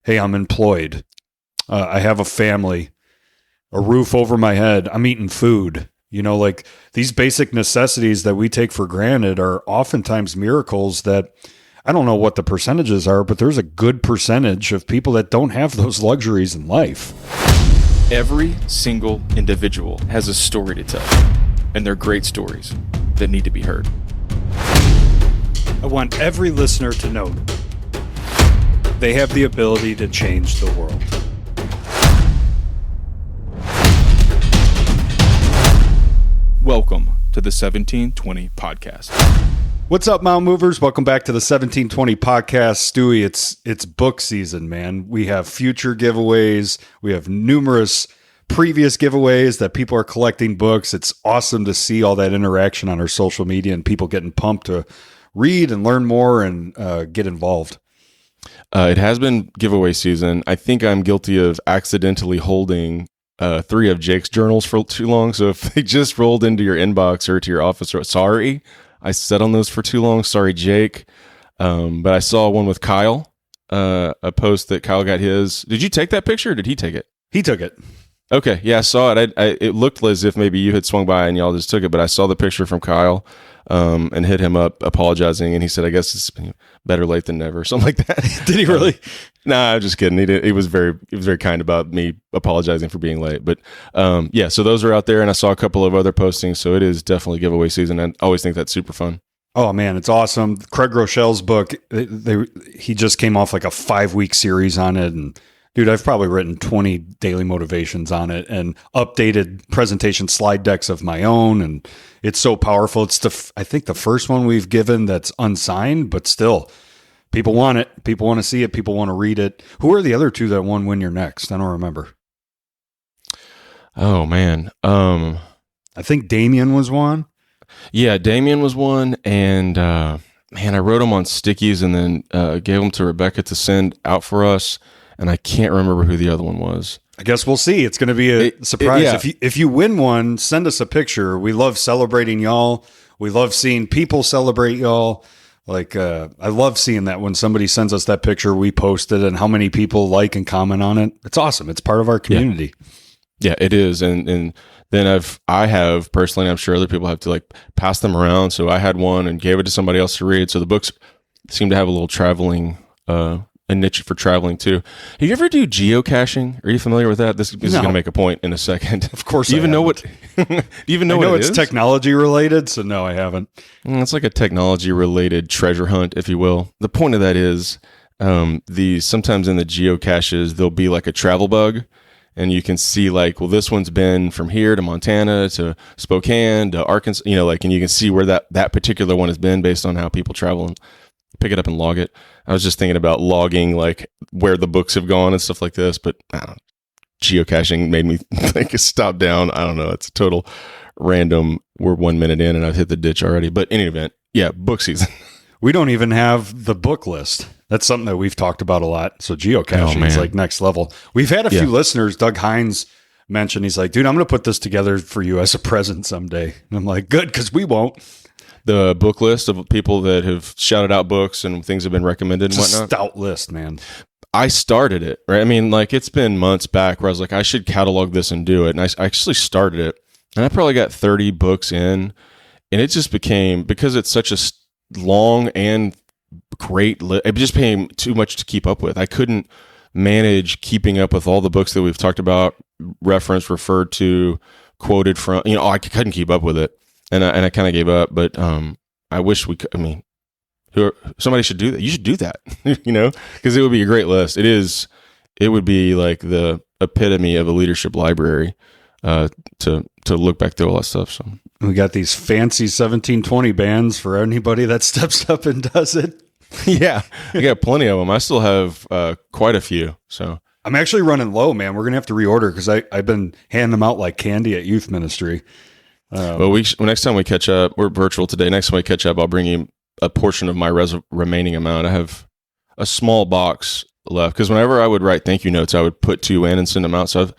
hey, I'm employed. I have a family, a roof over my head. I'm eating food. Like these basic necessities that we take for granted are oftentimes miracles that I don't know what the percentages are, but there's a good percentage of people that don't have those luxuries in life. Every single individual has a story to tell, and they're great stories that need to be heard. I want every listener to know they have the ability to change the world. Welcome to the 1720 podcast. What's up, Mount Movers? Welcome back to the 1720 podcast. Stewie, it's book season, man. We have future giveaways. We have numerous previous giveaways that people are collecting books. It's awesome to see all that interaction on our social media and people getting pumped to read and learn more and get involved. It has been giveaway season. I think I'm guilty of accidentally holding 3 of Jake's journals for too long. So if they just rolled into your inbox or to your office, sorry, I sat on those for too long. Sorry, Jake. But I saw one with Kyle, a post that Kyle got his. Did you take that picture or did he take it? He took it. Okay. Yeah, I saw it. It looked as if maybe you had swung by and y'all just took it, but I saw the picture from Kyle and hit him up apologizing. And he said, I guess it's better late than never, something like that. Did he really? Nah, I'm just kidding. He was very kind about me apologizing for being late. But yeah, so those are out there, and I saw a couple of other postings. So it is definitely giveaway season, and I always think that's super fun. Oh man, it's awesome. Craig Rochelle's book, he just came off like a 5-week series on it, and dude, I've probably written 20 daily motivations on it and updated presentation slide decks of my own, and it's so powerful. It's I think the first one we've given that's unsigned, but still. People want it. People want to see it. People want to read it. Who are the other 2 that won Win Your Next? I don't remember. Oh, man. I think Damien was one. Yeah, Damien was one. And, man, I wrote them on stickies and then gave them to Rebecca to send out for us. And I can't remember who the other one was. I guess we'll see. It's going to be a surprise. Yeah. If you win one, send us a picture. We love celebrating y'all. We love seeing people celebrate y'all. Like, I love seeing that when somebody sends us that picture, we post it and how many people like and comment on it. It's awesome. It's part of our community. Yeah, it is. And then I have personally, and I'm sure other people have to like pass them around. So I had one and gave it to somebody else to read. So the books seem to have a little traveling, a niche for traveling too. Have you ever do geocaching? Are you familiar with that? This is going to make a point in a second. Of course. Do you even know what? Do you even know what it is? It's technology related, so no, I haven't. It's like a technology related treasure hunt, if you will. The point of that is, sometimes in the geocaches there'll be like a travel bug, and you can see like, well, this one's been from here to Montana to Spokane to Arkansas, and you can see where that particular one has been based on how people travel and pick it up and log it. I was just thinking about logging like where the books have gone and stuff like this, but I don't know. Geocaching made me think stop down. I don't know. It's a total random. We're 1 minute in and I've hit the ditch already. But in any event, yeah, book season. We don't even have the book list. That's something that we've talked about a lot. So geocaching is like next level. We've had a few listeners. Doug Hines mentioned, he's like, dude, I'm going to put this together for you as a present someday. And I'm like, good, because we won't. The book list of people that have shouted out books and things have been recommended and whatnot. It's a stout list, man. I started it, right? I mean, like it's been months back where I was like, I should catalog this and do it. And I actually started it and I probably got 30 books in, and it just became, because it's such a long and great list, it just became too much to keep up with. I couldn't manage keeping up with all the books that we've talked about, referenced, referred to, quoted from, I couldn't keep up with it. And I kind of gave up, but I wish we could. I mean, somebody should do that. You should do that, because it would be a great list. It would be like the epitome of a leadership library to look back through all that stuff. So we got these fancy 1720 bands for anybody that steps up and does it. Yeah, I got plenty of them. I still have quite a few. So I'm actually running low, man. We're gonna have to reorder because I've been handing them out like candy at youth ministry. Well, next time we catch up, we're virtual today. Next time we catch up, I'll bring you a portion of my remaining amount. I have a small box left because whenever I would write thank you notes, I would put 2 in and send them out. So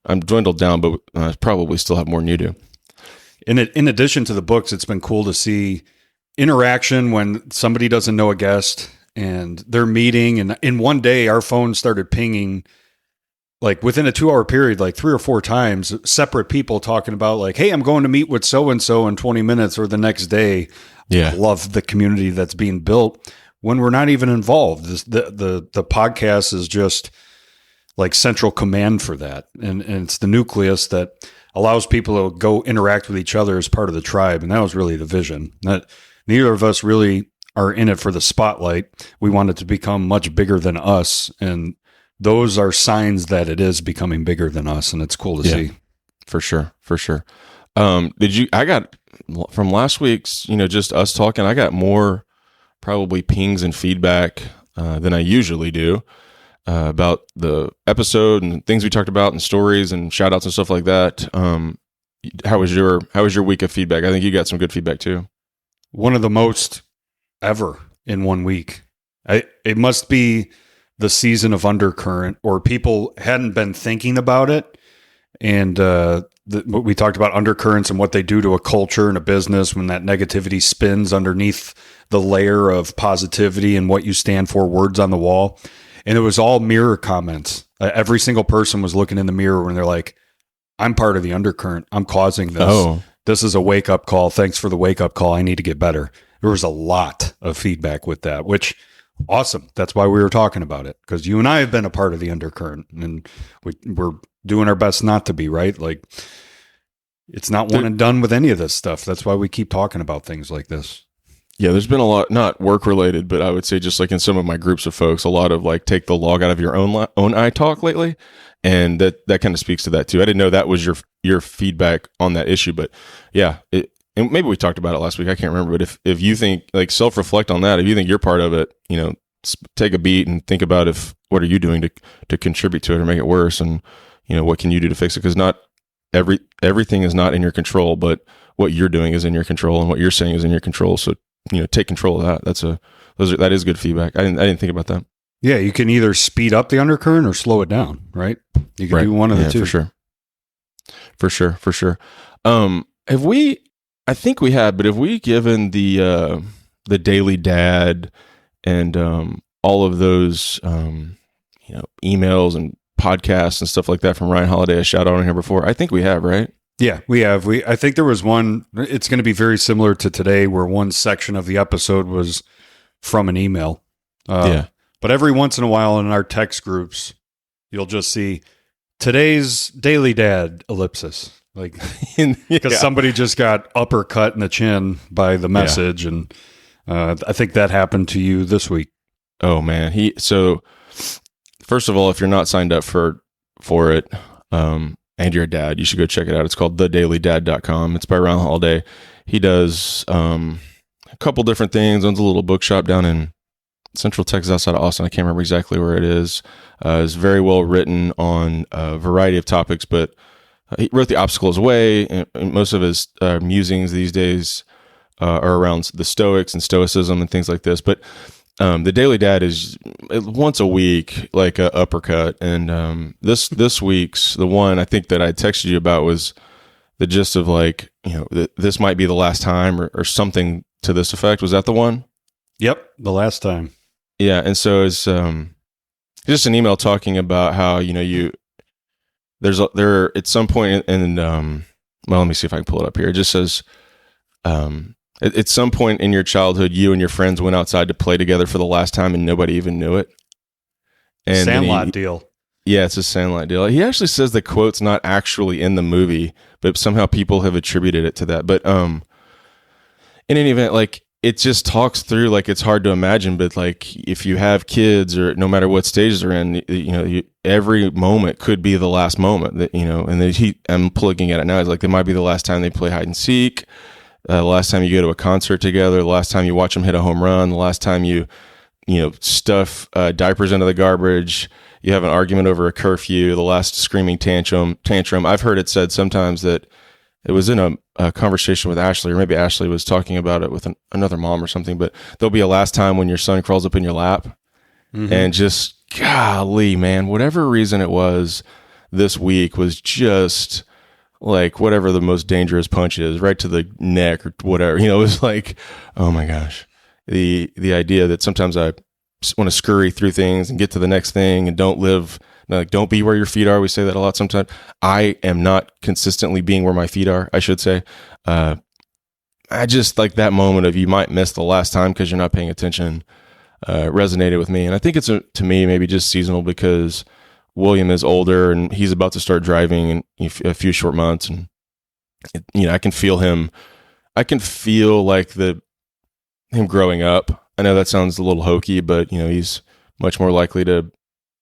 I'm dwindled down, but I probably still have more than you do. In addition to the books, it's been cool to see interaction when somebody doesn't know a guest and they're meeting. And in one day, our phone started pinging, like within a 2-hour period, like 3 or 4 times, separate people talking about like, hey, I'm going to meet with so-and-so in 20 minutes or the next day. Yeah. I love the community that's being built when we're not even involved. The podcast is just like central command for that. And it's the nucleus that allows people to go interact with each other as part of the tribe. And that was really the vision. That neither of us really are in it for the spotlight. We want it to become much bigger than us. And those are signs that it is becoming bigger than us. And it's cool to see. For sure. I got from last week's, just us talking, I got more probably pings and feedback than I usually do about the episode and things we talked about and stories and shout outs and stuff like that. How was your week of feedback? I think you got some good feedback too. One of the most ever in 1 week. It must be the season of undercurrent, or people hadn't been thinking about it. And we talked about undercurrents and what they do to a culture and a business when that negativity spins underneath the layer of positivity and what you stand for, words on the wall. And it was all mirror comments. Every single person was looking in the mirror when they're like, I'm part of the undercurrent. I'm causing this. Oh. This is a wake-up call. Thanks for the wake-up call. I need to get better. There was a lot of feedback with that, which awesome. That's why we were talking about it, because you and I have been a part of the undercurrent, and we're doing our best not to be, right? Like, it's not one and done with any of this stuff. That's why we keep talking about things like this. Yeah, there's been a lot, not work related, but I would say just like in some of my groups of folks, a lot of like take the log out of your own eye talk lately. And that kind of speaks to that too. I didn't know that was your feedback on that issue, but yeah, and maybe we talked about it last week. I can't remember, but if you think, like, self-reflect on that, if you think you're part of it, take a beat and think about what are you doing to contribute to it or make it worse, and what can you do to fix it? Because not everything is not in your control, but what you're doing is in your control, and what you're saying is in your control. So take control of that. That is good feedback. I didn't think about that. Yeah, you can either speed up the undercurrent or slow it down, right? You can do one of the two. For sure. Have we? I think we have, but have we given the Daily Dad and all of those emails and podcasts and stuff like that from Ryan Holiday a shout out on here before? I think we have, right? Yeah, we have. I think there was one. It's going to be very similar to today, where one section of the episode was from an email. But every once in a while in our text groups, you'll just see today's Daily Dad ellipsis. Like, because somebody just got uppercut in the chin by the message. And I think that happened to you this week. Oh man. So first of all, if you're not signed up for it, and you're a dad, you should go check it out. It's called thedailydad.com. It's by Ryan Holiday. He does a couple different things. Owns a little bookshop down in Central Texas outside of Austin. I can't remember exactly where it is. It's very well written on a variety of topics, but he wrote The Obstacles Away, and most of his musings these days are around the Stoics and Stoicism and things like this. But the Daily Dad is once a week, like a uppercut. And this week's, the one I think that I texted you about, was the gist of like, this might be the last time, or something to this effect. Was that the one? Yep, the last time. Yeah, and so it's just an email talking about how there at some point in well, let me see if I can pull it up here. It just says at some point in your childhood, you and your friends went outside to play together for the last time, and nobody even knew it. And Sandlot deal. Yeah, it's a Sandlot deal. He actually says the quote's not actually in the movie, but somehow people have attributed it to that. But in any event, like, it just talks through, like, it's hard to imagine, but like, if you have kids, or no matter what stage they're in, every moment could be the last moment that, and then I'm plugging at it now. It's like, it might be the last time they play hide and seek, the last time you go to a concert together, the last time you watch them hit a home run, the last time you stuff diapers into the garbage, you have an argument over a curfew, the last screaming tantrum. I've heard it said sometimes that it was in a conversation with Ashley, or maybe Ashley was talking about it with another mom or something, but there'll be a last time when your son crawls up in your lap. Mm-hmm. And just, golly, man, whatever reason it was, this week was just like whatever the most dangerous punch is, right to the neck or whatever. It was like, oh my gosh. The idea that sometimes I want to scurry through things and get to the next thing and don't be where your feet are. We say that a lot sometimes. I am not consistently being where my feet are, I should say. I just like that moment of you might miss the last time because you're not paying attention resonated with me. And I think it's, to me, maybe just seasonal because William is older and he's about to start driving in a few short months. And, I can feel him. I can feel like him growing up. I know that sounds a little hokey, but, he's much more likely to,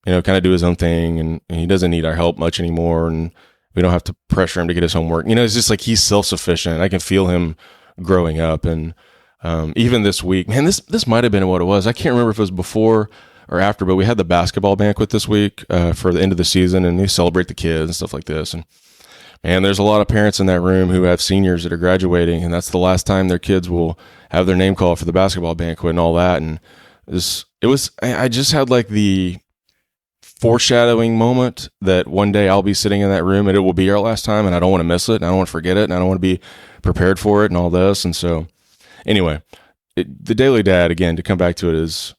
kind of do his own thing, and he doesn't need our help much anymore. And we don't have to pressure him to get his homework. It's just like he's self-sufficient. I can feel him growing up. And even this week, man, this might have been what it was. I can't remember if it was before or after, but we had the basketball banquet this week for the end of the season, and they celebrate the kids and stuff like this. And there's a lot of parents in that room who have seniors that are graduating, and that's the last time their kids will have their name called for the basketball banquet and all that. And I just had like the foreshadowing moment that one day I'll be sitting in that room and it will be our last time, and I don't want to miss it, and I don't want to forget it, and I don't want to be prepared for it and all this. And so anyway, the Daily Dad, again, to come back to it, is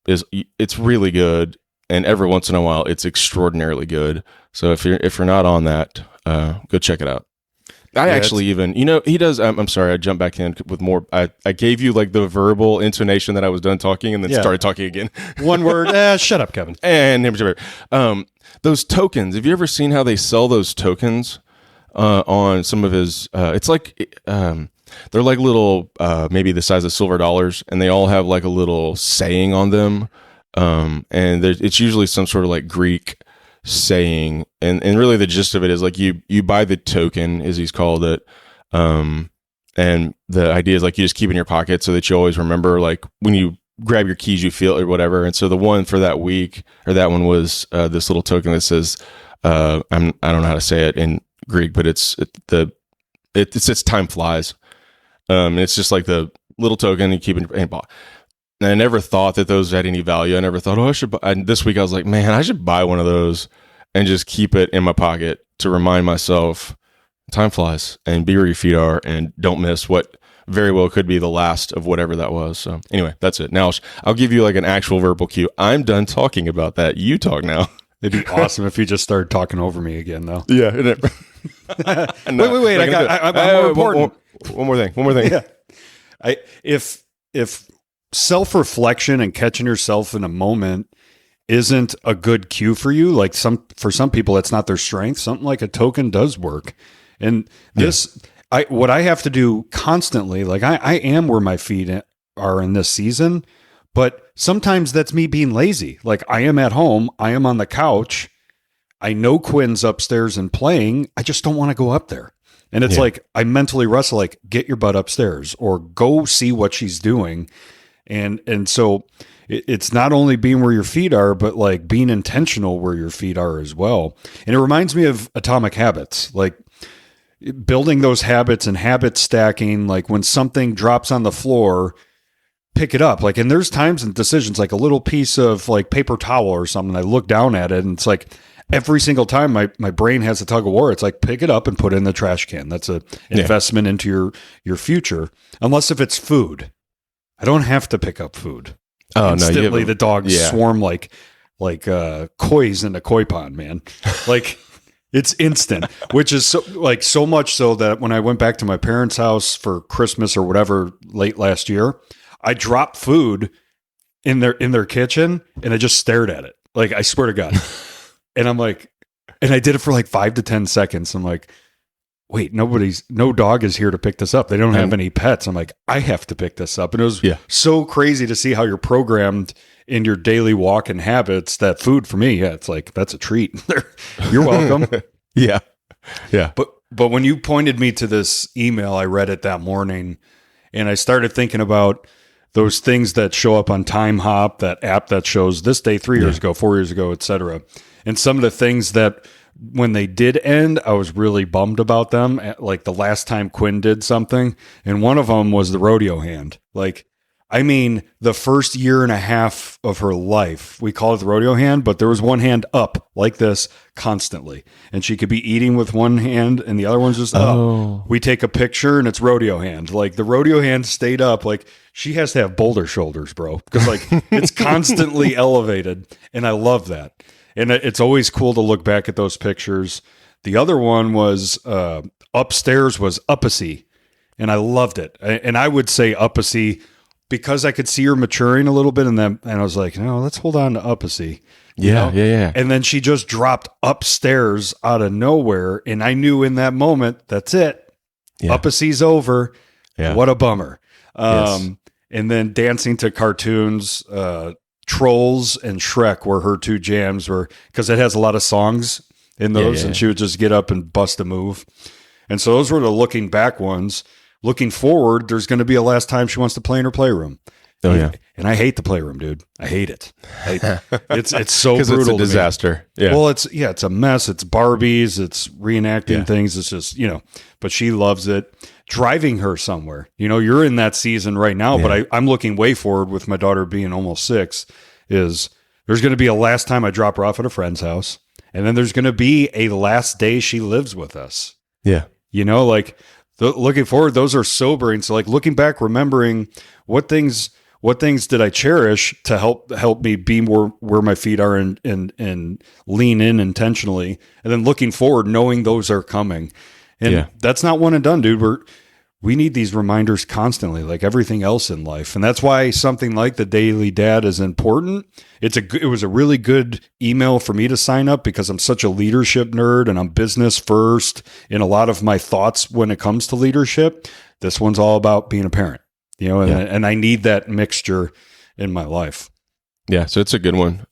it's really good, and every once in a while it's extraordinarily good. So if you're not on that, go check it out. He does. I'm sorry, I jumped back in with more. I gave you like the verbal intonation that I was done talking, and then started talking again. One word. Shut up, Kevin. And those tokens. Have you ever seen how they sell those tokens on some of his? It's like they're like little, maybe the size of silver dollars, and they all have like a little saying on them. And it's usually some sort of like Greek saying, and really the gist of it is like you buy the token, as he's called it, and the idea is like you just keep it in your pocket so that you always remember, like when you grab your keys you feel it or whatever. And so the one for that week, or that one, was this little token that says I don't know how to say it in Greek, but it says time flies. It's just like the little token you keep in your pocket. And I never thought that those had any value. I never thought, I should buy. And this week I was like, man, I should buy one of those and just keep it in my pocket to remind myself time flies and be where your feet are and don't miss what very well could be the last of whatever that was. So anyway, that's it. Now I'll give you like an actual verbal cue. I'm done talking about that. You talk now. It'd be awesome if you just started talking over me again, though. Yeah. Wait. I'm more important. One more thing. Yeah. If self-reflection and catching yourself in a moment isn't a good cue for you, like for some people it's not their strength, something like a token does work. And what I have to do constantly, like I am where my feet are in this season, but sometimes that's me being lazy. Like I am at home, I am on the couch, I know Quinn's upstairs and playing, I just don't want to go up there. And it's like I mentally wrestle, like, get your butt upstairs or go see what she's doing. And so it's not only being where your feet are, but like being intentional where your feet are as well. And it reminds me of Atomic Habits, like building those habits and habit stacking. Like when something drops on the floor, pick it up. Like, and there's times and decisions, like a little piece of like paper towel or something. I look down at it and it's like every single time my brain has a tug of war. It's like, pick it up and put it in the trash can. That's an investment into your future. Unless if it's food. I don't have to pick up food. Oh, instantly the dogs swarm like koi's in a koi pond, man. Like it's instant, which is so much so that when I went back to my parents' house for Christmas or whatever late last year, I dropped food in their kitchen and I just stared at it. Like, I swear to God. And I'm like, and I did it for like 5 to 10 seconds. I'm like, wait, no dog is here to pick this up. They don't have any pets. I'm like, I have to pick this up. And it was so crazy to see how you're programmed in your daily walk and habits that food for me, it's like, that's a treat. You're welcome. Yeah. But when you pointed me to this email, I read it that morning and I started thinking about those things that show up on Time Hop, that app that shows this day 3 years ago, 4 years ago, etc. And some of the things that when they did end, I was really bummed about them. Like the last time Quinn did something. And one of them was the rodeo hand. Like I mean, the first year and a half of her life, we call it the rodeo hand, but there was one hand up like this constantly. And she could be eating with one hand and the other one's just up. We take a picture and it's rodeo hand. Like the rodeo hand stayed up. Like she has to have boulder shoulders, bro, because like it's constantly elevated. And I love that. And it's always cool to look back at those pictures. The other one was upstairs was Uppacy. And I loved it. And I would say Uppacy because I could see her maturing a little bit, and I was like, no, let's hold on to Uppacy. Yeah. And then she just dropped upstairs out of nowhere, and I knew in that moment, that's it. Yeah. Uppacy's over. Yeah. What a bummer. Yes. And then dancing to cartoons, Trolls and Shrek were her two jams, because it has a lot of songs in those, and she would just get up and bust a move. And so those were the looking back ones. Looking forward, there's going to be a last time she wants to play in her playroom. Oh yeah, and I hate the playroom, dude. I hate it. It's so brutal. It's a disaster. Yeah. Well, it's a mess. It's Barbies. It's reenacting things. It's just but she loves it. Driving her somewhere. You're in that season right now, but I'm looking way forward with my daughter being almost 6. Is there's going to be a last time I drop her off at a friend's house, and then there's going to be a last day she lives with us. Yeah, looking forward, those are sobering. So like looking back, remembering what things did I cherish to help me be more where my feet are and lean in intentionally. And then looking forward, knowing those are coming. And that's not one and done, dude. We need these reminders constantly, like everything else in life. And that's why something like the Daily Dad is important. It was a really good email for me to sign up because I'm such a leadership nerd and I'm business first in a lot of my thoughts when it comes to leadership. This one's all about being a parent, and I need that mixture in my life. Yeah. So it's a good one.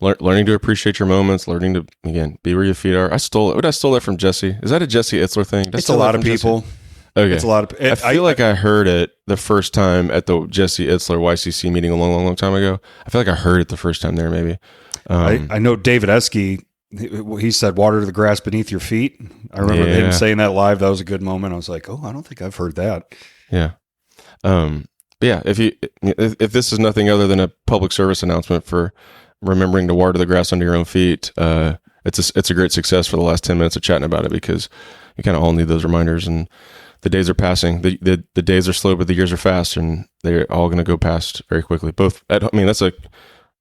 Learning to appreciate your moments, learning to, again, be where your feet are. I stole that from Jesse. Is that a Jesse Itzler thing? It's a lot of people. Jesse? Okay. It's a lot of. I feel like I heard it the first time at the Jesse Itzler YCC meeting a long time ago. I feel like I heard it the first time there, maybe. I know David Esky, he said, water the grass beneath your feet. I remember him saying that live. That was a good moment. I was like, I don't think I've heard that. Yeah. But yeah, if this is nothing other than a public service announcement for remembering to water the grass under your own feet, it's a great success for the last 10 minutes of chatting about it, because you kind of all need those reminders, and the days are passing. The days are slow, but the years are fast, and they're all going to go past very quickly. That's a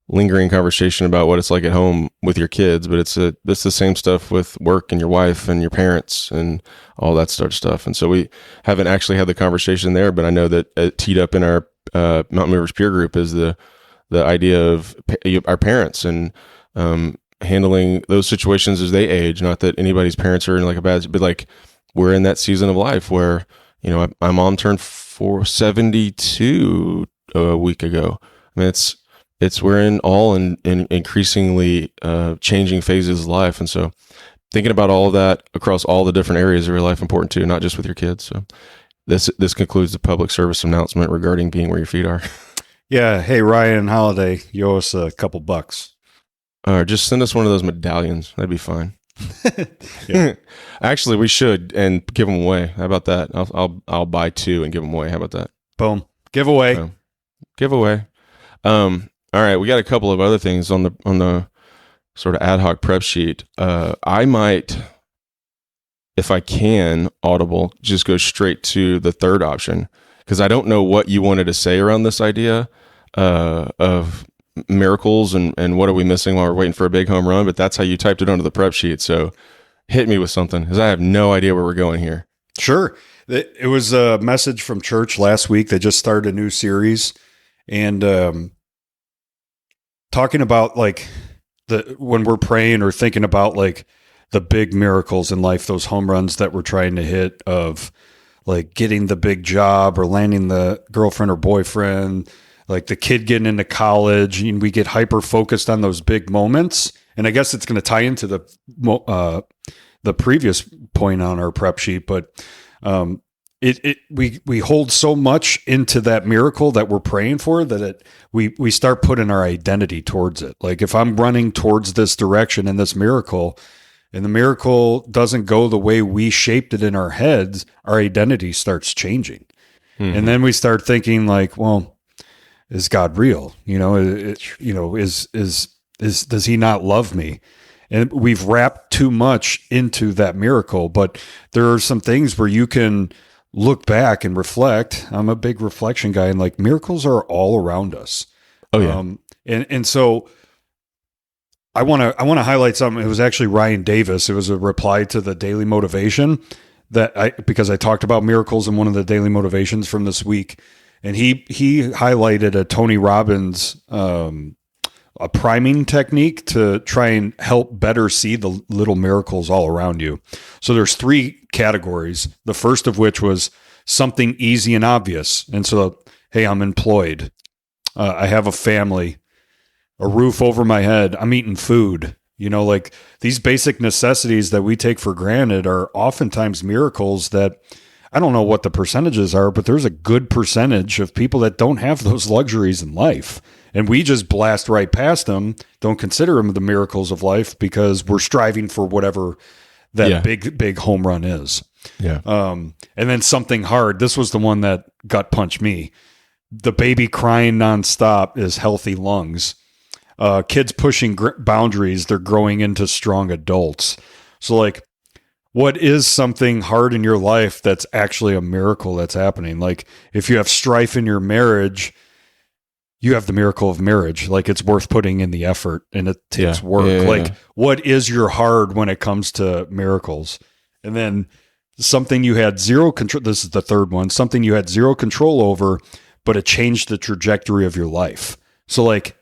lingering conversation about what it's like at home with your kids, but it's the same stuff with work and your wife and your parents and all that sort of stuff. And so we haven't actually had the conversation there, but I know that teed up in our Mountain Movers peer group is the idea of our parents and handling those situations as they age. Not that anybody's parents are in like a bad, but like we're in that season of life where, my mom turned 72 a week ago. I mean, we're in increasingly changing phases of life. And so thinking about all of that across all the different areas of your life important too, not just with your kids. So this concludes the public service announcement regarding being where your feet are. Yeah. Hey, Ryan Holiday, you owe us a couple bucks. Just send us one of those medallions. That'd be fine. Actually, we should, and give them away. How about that? I'll buy 2 and give them away. How about that? Boom. Giveaway. Giveaway. All right, we got a couple of other things on the sort of ad hoc prep sheet. I might, if I can, Audible, just go straight to the third option, because I don't know what you wanted to say around this idea of miracles and what are we missing while we're waiting for a big home run, but that's how you typed it onto the prep sheet. So hit me with something, because I have no idea where we're going here. Sure. It was a message from church last week. They just started a new series, and talking about like when we're praying or thinking about like the big miracles in life, those home runs that we're trying to hit, of like getting the big job or landing the girlfriend or boyfriend, like the kid getting into college, and we get hyper focused on those big moments. And I guess it's going to tie into the previous point on our prep sheet, but we hold so much into that miracle that we're praying for that we start putting our identity towards it. Like if I'm running towards this direction in this miracle, and the miracle doesn't go the way we shaped it in our heads, our identity starts changing. And then we start thinking like, well, is God real? Does he not love me? And we've wrapped too much into that miracle, but there are some things where you can look back and reflect. I'm a big reflection guy, and like miracles are all around us. Oh yeah. And so I want to highlight something. It was actually Ryan Davis. It was a reply to the Daily Motivation because I talked about miracles in one of the Daily Motivations from this week, and he highlighted a Tony Robbins a priming technique to try and help better see the little miracles all around you. So there's 3 categories. The first of which was something easy and obvious. And so, hey, I'm employed. I have a family, a roof over my head. I'm eating food. Like these basic necessities that we take for granted are oftentimes miracles that I don't know what the percentages are, but there's a good percentage of people that don't have those luxuries in life. And we just blast right past them, don't consider them the miracles of life because we're striving for whatever that big home run is. Yeah. And then something hard. This was the one that gut punched me. The baby crying nonstop is healthy lungs. Kids pushing boundaries, they're growing into strong adults. So like, what is something hard in your life that's actually a miracle that's happening? Like if you have strife in your marriage, you have the miracle of marriage. Like it's worth putting in the effort and it takes work. Like what is your hard when it comes to miracles? And then something you had zero control. This is the third one, something you had zero control over, but it changed the trajectory of your life. So like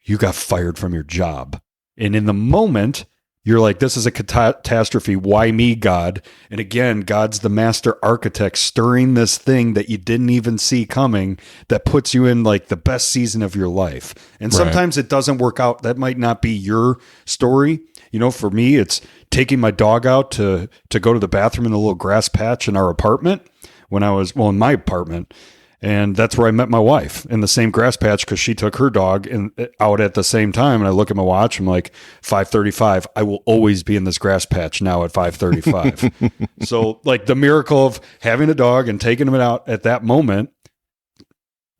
you got fired from your job. And in the moment, you're like, this is a catastrophe. Why me, God? And again, God's the master architect stirring this thing that you didn't even see coming that puts you in like the best season of your life. And sometimes it doesn't work out. That might not be your story. For me, it's taking my dog out to go to the bathroom in the little grass patch in our apartment when I was, in my apartment. And that's where I met my wife, in the same grass patch, because she took her dog out at the same time. And I look at my watch, I'm like, 5:35. I will always be in this grass patch now at 5:35. So like the miracle of having a dog and taking him out at that moment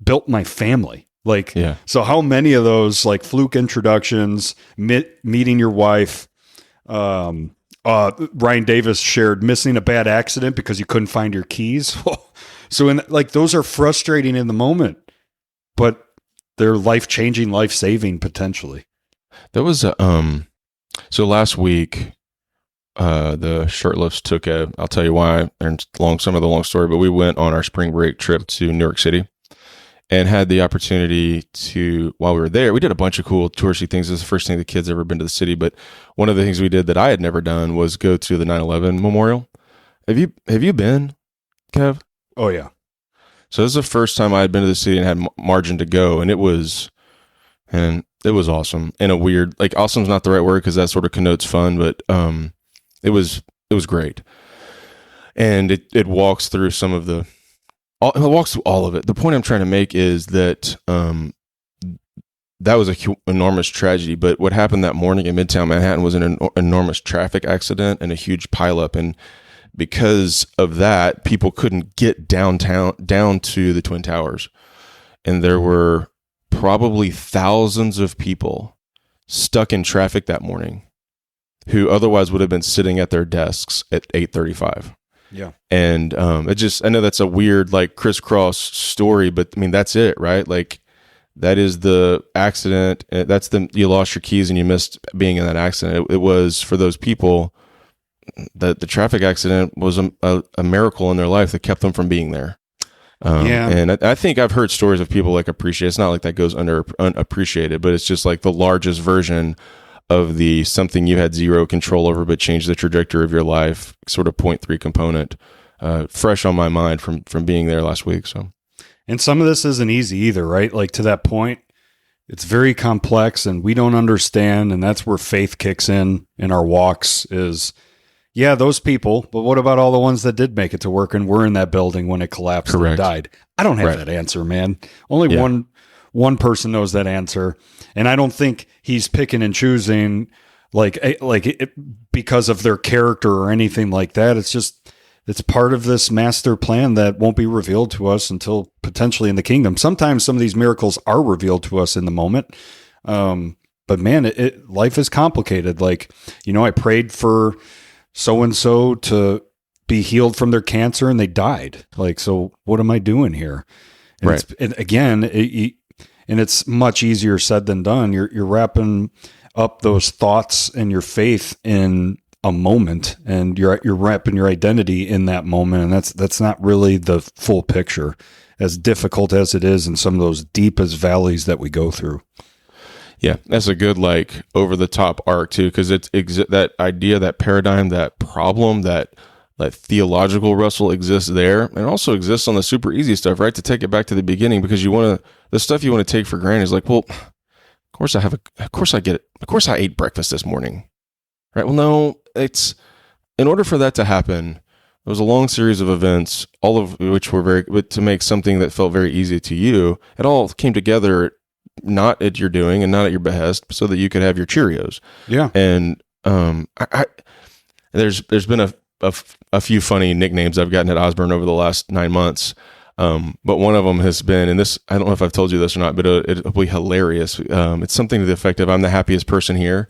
built my family. Like, So how many of those like fluke introductions, meeting your wife, Ryan Davis shared missing a bad accident because you couldn't find your keys. So those are frustrating in the moment, but they're life-changing, life-saving potentially. There was so last week, the shirtless took I'll tell you why, and some of the long story, but we went on our spring break trip to New York City and had the opportunity to, while we were there, we did a bunch of cool touristy things. This is the first thing the kids ever been to the city, but one of the things we did that I had never done was go to the 9/11 memorial. Have you been, Kev? Oh yeah. So this is the first time I had been to the city and had margin to go, and it was awesome. In a weird, like, awesome's not the right word because that sort of connotes fun, but it was great. And it walks through it walks through all of it. The point I'm trying to make is that that was a enormous tragedy, but what happened that morning in Midtown Manhattan was an enormous traffic accident and a huge pileup, and because of that, people couldn't get down to the Twin Towers. And there were probably thousands of people stuck in traffic that morning who otherwise would have been sitting at their desks at 8:35. Yeah. And I know that's a weird, like, crisscross story, but I mean, that's it, right? Like, that is the accident. You lost your keys and you missed being in that accident. It was, for those people, that the traffic accident was a miracle in their life that kept them from being there. And I think I've heard stories of people like appreciate. It's not like that goes unappreciated, but it's just like the largest version of the something you had zero control over, but changed the trajectory of your life, sort of 0.3 component, fresh on my mind from being there last week. So, and some of this isn't easy either, right? Like to that point, it's very complex and we don't understand. And that's where faith kicks in our walks is, yeah, those people, but what about all the ones that did make it to work and were in that building when it collapsed and died? I don't have that answer, man. Only one person knows that answer. And I don't think he's picking and choosing because of their character or anything like that. It's just it's part of this master plan that won't be revealed to us until potentially in the kingdom. Sometimes some of these miracles are revealed to us in the moment. But man, life is complicated. Like, I prayed for so-and-so to be healed from their cancer and they died. Like, so what am I doing here? And Right. and it's much easier said than done. You're wrapping up those thoughts and your faith in a moment, and you're wrapping your identity in that moment. And that's not really the full picture, as difficult as it is in some of those deepest valleys that we go through. Yeah, that's a good over the top arc too, because it's that idea, that paradigm, that problem, that theological wrestle exists there, and also exists on the super easy stuff, right? To take it back to the beginning, because the stuff you want to take for granted is like, well, of course I get it. Of course I ate breakfast this morning, right? Well, no, it's in order for that to happen, there was a long series of events, all of which were to make something that felt very easy to you. It all came together, not at your doing and not at your behest, so that you could have your Cheerios. Yeah. And there's been a few funny nicknames I've gotten at Osborne over the last 9 months. But one of them has been, and this, I don't know if I've told you this or not, but it'll be hilarious. It's something to the effect of, I'm the happiest person here.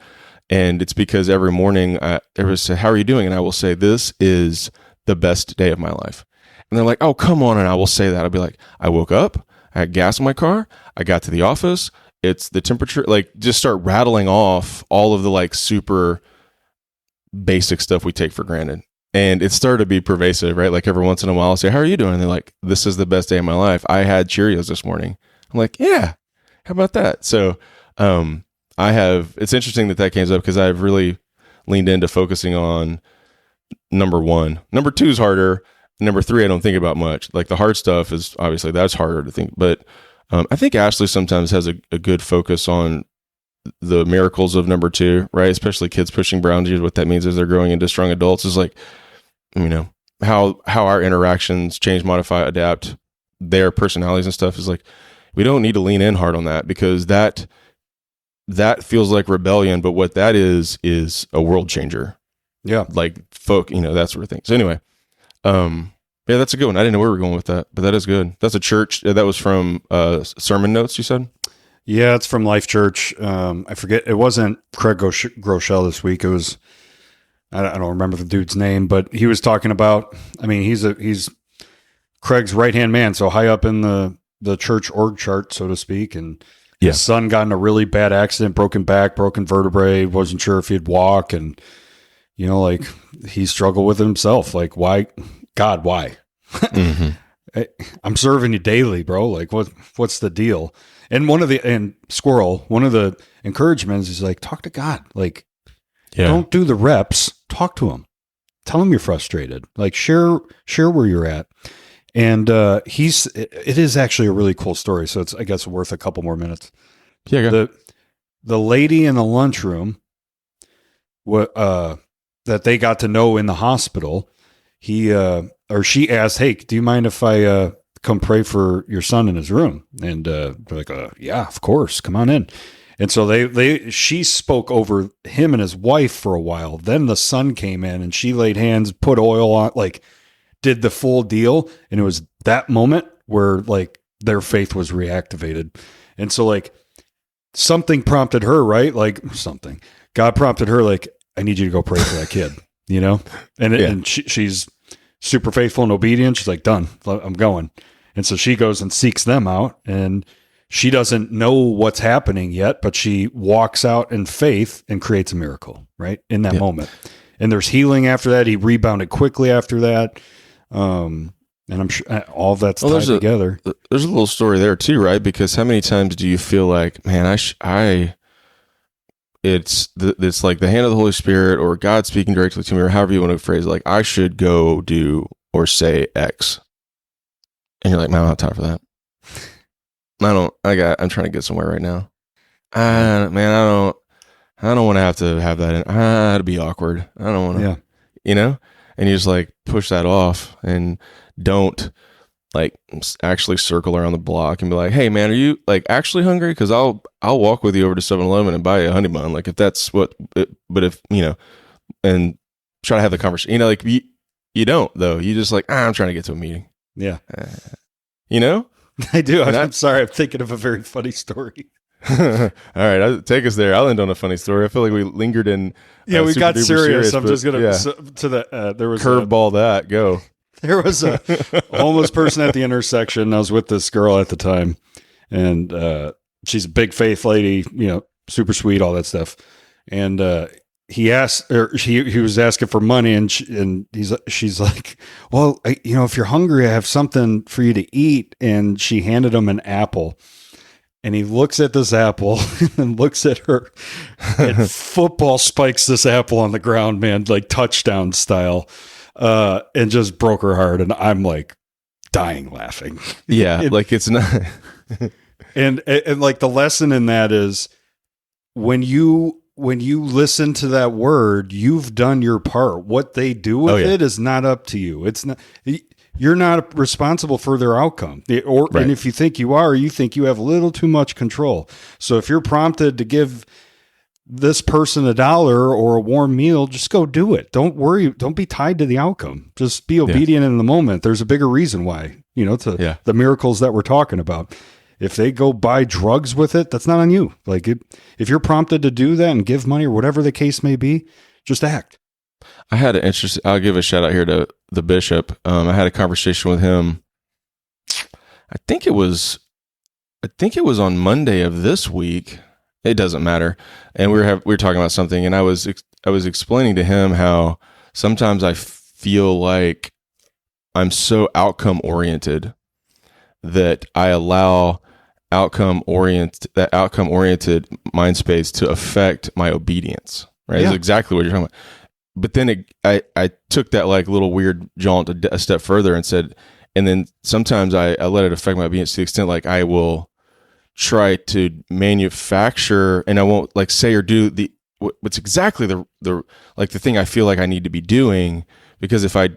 And it's because every morning everyone say, how are you doing? And I will say, this is the best day of my life. And they're like, oh, come on. And I will say that. I'll be like, I woke up, I had gas in my car, I got to the office, it's the temperature, just start rattling off all of the super basic stuff we take for granted. And it started to be pervasive, right? Like every once in a while I'll say, how are you doing? And they're like, this is the best day of my life. I had Cheerios this morning. I'm like, yeah, how about that? So it's interesting that came up, because I've really leaned into focusing on number one. Number two is harder. Number three, I don't think about much. Like the hard stuff is obviously that's harder to think. But I think Ashley sometimes has a good focus on the miracles of number two, right? Especially kids pushing boundaries. What that means is they're growing into strong adults is how our interactions change, modify, adapt their personalities and stuff is we don't need to lean in hard on that, because that feels like rebellion. But what that is a world changer. Yeah. That sort of thing. So anyway, yeah, that's a good one. I didn't know where we were going with that, but that is good. That's a church. That was from sermon notes, you said? Yeah, it's from Life Church. I forget. It wasn't Craig Groeschel this week. It was, I don't remember the dude's name, but he was talking about, he's Craig's right-hand man, so high up in the church org chart, so to speak. And his son got in a really bad accident, broken back, broken vertebrae, wasn't sure if he'd walk. And, he struggled with it himself. Like, why? God, why? Mm-hmm. I'm serving you daily, bro. Like, what's the deal? And one of the encouragements is talk to God. Don't do the reps. Talk to him. Tell him you're frustrated. Share where you're at. And it is actually a really cool story. So it's, I guess, worth a couple more minutes. Yeah. The lady in the lunchroom, that they got to know in the hospital, she asked, hey, do you mind if I come pray for your son in his room? And they're like, yeah, of course, come on in. And so she spoke over him and his wife for a while. Then the son came in and she laid hands, put oil on, did the full deal. And it was that moment where their faith was reactivated. And so something prompted her, right? God prompted her, I need you to go pray for that kid, and she's super faithful and obedient. She's like, done, I'm going. And so she goes and seeks them out, and she doesn't know what's happening yet, but she walks out in faith and creates a miracle right in that moment. And there's healing after that. He rebounded quickly after that. And I'm sure all of that's tied together. There's a little story there too, right? Because how many times do you feel like, man, it's like the hand of the Holy Spirit or God speaking directly to me, or however you want to phrase it, I should go do or say X. And you're like, man, I don't have time for that. I'm trying to get somewhere right now. I don't want to have that. It'd be awkward. I don't want to, and you just push that off and don't actually circle around the block and be like, hey man, are you actually hungry? Cause I'll walk with you over to 7-Eleven and buy you a honey bun. If that's but if, and try to have the conversation, you don't though. You just like, I'm trying to get to a meeting. Yeah. You know? I do. I'm sorry. I'm thinking of a very funny story. All right, take us there. I'll end on a funny story. I feel like we lingered in. We got serious. I'm just gonna there was curveball that go. There was a homeless person at the intersection. I was with this girl at the time, and she's a big faith lady. Super sweet, all that stuff. And he was asking for money, and she's like, well, if you're hungry, I have something for you to eat. And she handed him an apple, and he looks at this apple and looks at her, and football spikes this apple on the ground, man, like touchdown style, and just broke her heart. And I'm like dying laughing. Yeah, like it's not. and like the lesson in that is when you listen to that word, you've done your part. What they do with it is not up to you. It's not, you're not responsible for their outcome. And if you think you are, you think you have a little too much control. So if you're prompted to give this person $1 or a warm meal, just go do it. Don't worry. Don't be tied to the outcome. Just be obedient in the moment. There's a bigger reason why, to the miracles that we're talking about. If they go buy drugs with it, that's not on you. Like if you're prompted to do that and give money or whatever the case may be, just act. I had an interesting, I'll give a shout out here to the bishop. I had a conversation with him. I think it was on Monday of this week. It doesn't matter. And we were talking about something, and I was explaining to him how sometimes I feel like I'm so outcome oriented that I allow outcome oriented mind space to affect my obedience. Right. Yeah. That's exactly what you're talking about. But then I took that like little weird jaunt a step further and said, and then sometimes I let it affect my obedience to the extent like I will try to manufacture, and I won't like say or do what's exactly the like the thing I feel like I need to be doing, because if I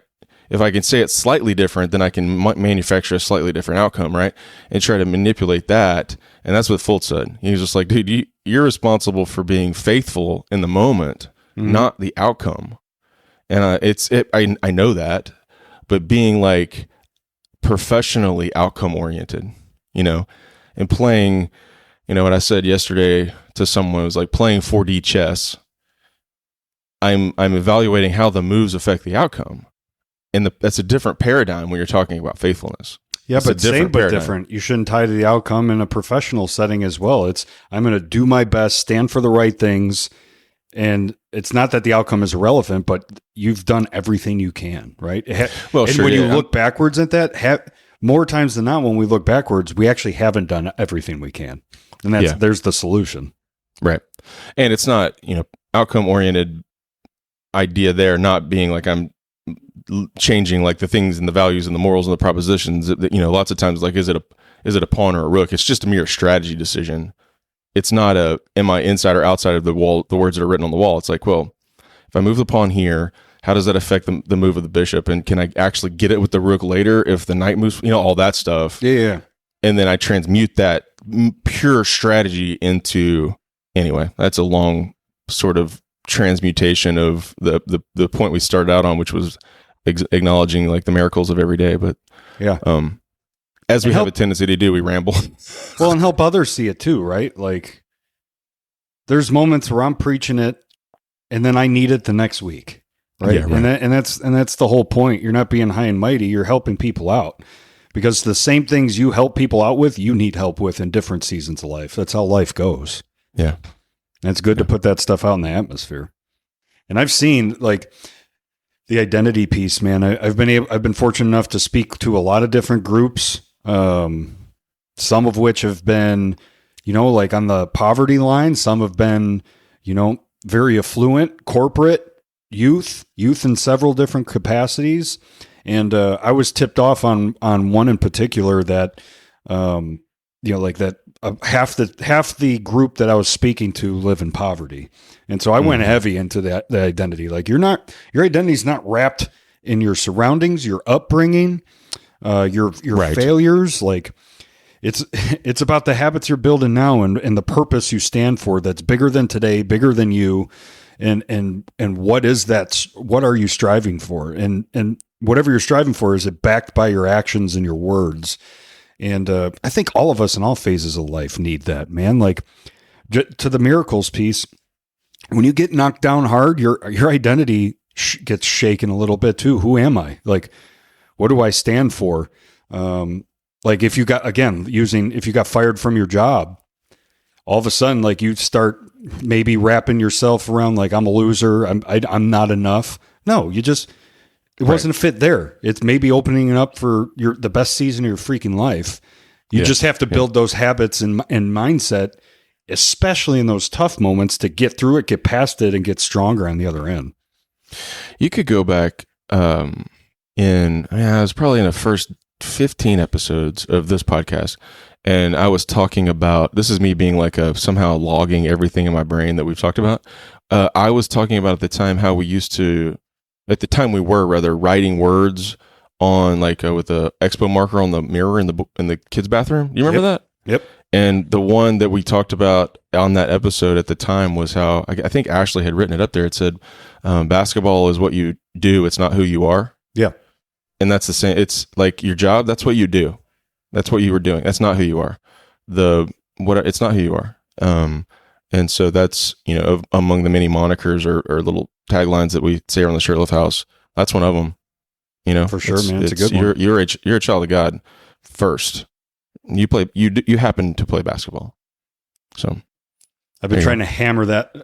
can say it slightly different, then I can manufacture a slightly different outcome, right? And try to manipulate that. And that's what Fultz said. He was just like, dude, you're responsible for being faithful in the moment, not the outcome. And I know that, but being like professionally outcome oriented, and playing, what I said yesterday to someone was like playing 4D chess. I'm evaluating how the moves affect the outcome. And that's a different paradigm when you're talking about faithfulness. Yeah, but same but different. You shouldn't tie to the outcome in a professional setting as well. It's I'm going to do my best, stand for the right things, and it's not that the outcome is irrelevant, but you've done everything you can, right? When you look backwards at that, more times than not, when we look backwards, we actually haven't done everything we can, and there's the solution, right? And it's not outcome oriented idea there, not being like I'm changing like the things and the values and the morals and the propositions that lots of times like is it a pawn or a rook? It's just a mere strategy decision. It's not am I inside or outside of the wall, the words that are written on the wall. It's like, well, if I move the pawn here, how does that affect the move of the bishop, and can I actually get it with the rook later if the knight moves, all that stuff. Yeah. And then I transmute that pure strategy into, anyway, that's a long sort of transmutation of the point we started out on, which was acknowledging like the miracles of every day. But as we have a tendency to do, we ramble. Well, and help others see it too, right? Like there's moments where I'm preaching it and then I need it the next week. Right. Yeah, right. And that's the whole point. You're not being high and mighty. You're helping people out, because the same things you help people out with, you need help with in different seasons of life. That's how life goes. Yeah. And it's good to put that stuff out in the atmosphere. And I've seen like the identity piece, man. I've been fortunate enough to speak to a lot of different groups. Some of which have been, like on the poverty line. Some have been, very affluent, corporate, youth in several different capacities. And I was tipped off on one in particular that, like that half the group that I was speaking to live in poverty. And so I went heavy into the identity. Like your identity's not wrapped in your surroundings, your upbringing, your failures. Like it's about the habits you're building now and the purpose you stand for. That's bigger than today, bigger than you. And what is that? What are you striving for? And whatever you're striving for, is it backed by your actions and your words? And I think all of us in all phases of life need that, man. Like to the miracles piece, when you get knocked down hard, your identity gets shaken a little bit too. Who am I? Like, what do I stand for? Like if you got fired from your job, all of a sudden, like you start maybe wrapping yourself around like, I'm a loser. I'm not enough. No, it wasn't a fit there. It's maybe opening it up for the best season of your freaking life. You just have to build those habits and mindset, especially in those tough moments, to get through it, get past it, and get stronger on the other end. You could go back it was probably in the first 15 episodes of this podcast, and I was talking about, this is me being like somehow logging everything in my brain that we've talked about. I was talking about at the time how we were writing words on like with the expo marker on the mirror in the kids' bathroom. You remember that? Yep. And the one that we talked about on that episode at the time was how I think Ashley had written it up there. It said, basketball is what you do. It's not who you are. Yeah. And that's the same. It's like your job. That's what you do. That's what you were doing. That's not who you are. It's not who you are. And so that's, among the many monikers or little taglines that we say around the Shirtlift House. That's one of them. For sure, man. It's a good one. You're a child of God first. You happen to play basketball. So I've been trying to hammer that,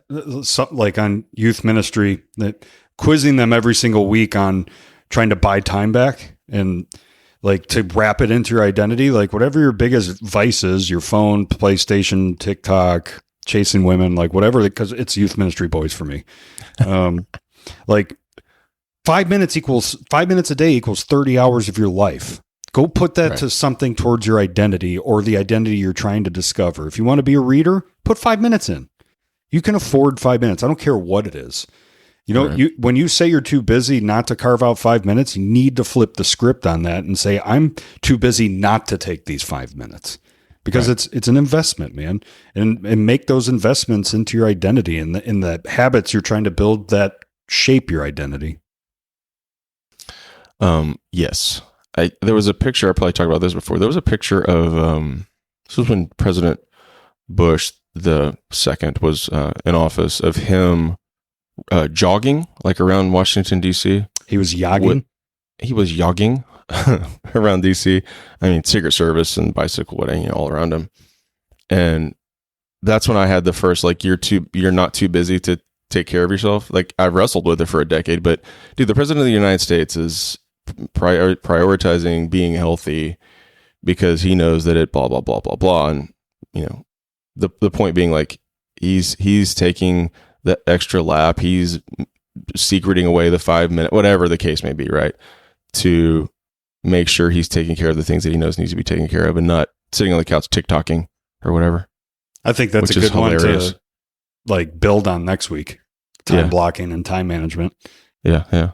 something like on youth ministry, that quizzing them every single week on trying to buy time back and like to wrap it into your identity. Like whatever your biggest vice is, your phone, PlayStation, TikTok, chasing women, like whatever, because it's youth ministry boys for me. Like 5 minutes a day equals 30 hours of your life. Go put that to something towards your identity or the identity you're trying to discover. If you want to be a reader, put 5 minutes in. You can afford 5 minutes. I don't care what it is. When you say you're too busy not to carve out 5 minutes, you need to flip the script on that and say, I'm too busy not to take these 5 minutes, because it's an investment, man. And make those investments into your identity and in the habits you're trying to build that shape your identity. Yes. There was a picture, I probably talked about this before. There was a picture of, this was when President Bush the second was in office, of him jogging like around Washington, D.C. He was yogging? He was yogging around D.C. I mean, Secret Service and bicycle, whatever, all around him. And that's when I had the first, like, you're not too busy to take care of yourself. Like, I've wrestled with it for a decade, but dude, the president of the United States is prioritizing being healthy because he knows that it blah, blah, blah, blah, blah. And, the point being, like, he's taking the extra lap, he's secreting away the 5 minute, whatever the case may be, right? To make sure he's taking care of the things that he knows needs to be taken care of, and not sitting on the couch TikToking or whatever. I think that's a good one to like build on next week. Time blocking and time management. Yeah.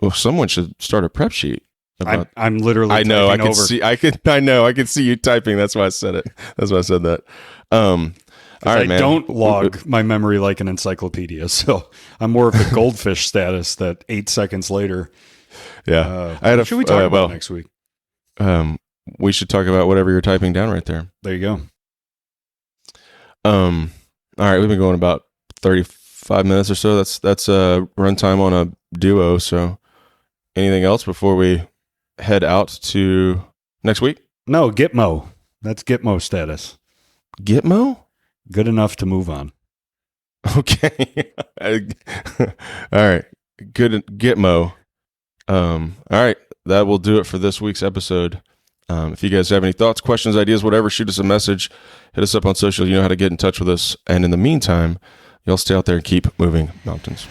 Well, someone should start a prep sheet. I'm literally. I know. I can see you typing. That's why I said it. That's why I said that. All right, man. Don't log my memory like an encyclopedia, so I'm more of the goldfish status. That 8 seconds later. Yeah. Should we talk about next week? We should talk about whatever you're typing down right there. There you go. All right, we've been going about 35 minutes or so. That's runtime on a duo. So, anything else before we head out to next week? No, Gitmo. That's Gitmo status. Gitmo? Good enough to move on. Okay. All right. Good Gitmo. All right. That will do it for this week's episode. If you guys have any thoughts, questions, ideas, whatever, shoot us a message. Hit us up on social. You know how to get in touch with us. And in the meantime, y'all stay out there and keep moving mountains.